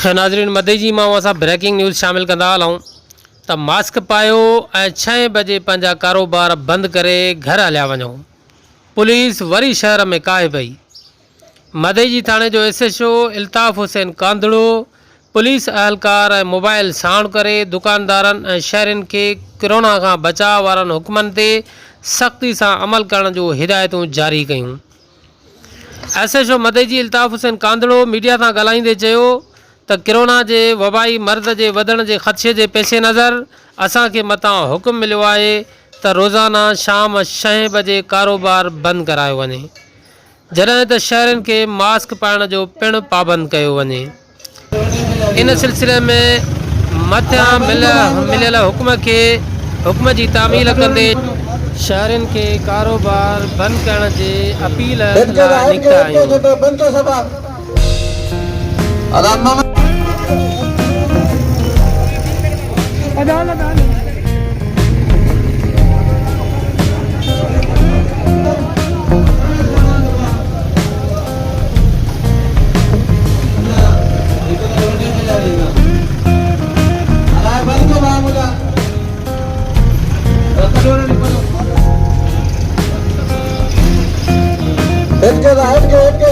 नाज़रीन, मदे मां असां ब्रेकिंग न्यूज़ शामिल कंदा हलूं त मास्क पायो ऐं 6 बजे पंहिंजा कारोबार बंदि करे घर हलिया वञो। पुलिस वरी शहर में काहे पई। मदे थाणे जो SHO इल्ताफ़ हुसैन कांदड़ो पुलिस अहलकार ऐं मोबाइल साण करे दुकानदारनि ऐं शहरियुनि खे कोरोना खां बचाव वारनि हुकमनि ते सख़्ती सां अमल करण जो हिदायतूं जारी कयूं। SHO मदे इल्ताफ़ हुसैन कांदड़ो मीडिया सां ॻाल्हाईंदे चयो त कोरोना जे वबाई मर्द जे वधण जे ख़दशे जे पेश नज़र असांखे मतां हुकुम मिलियो आहे त रोज़ाना शाम 6 बजे कारोबार बंदि करायो वञे, जॾहिं त शहरियुनि खे मास्क पाइण जो पिणु पाबंद कयो वञे। इन सिलसिले में मथियां मिलियल हुकुम जी तामील कंदे शहरियुनि खे कारोबार बंदि करण जे अपील लाइ निकिता आहियूं। हट के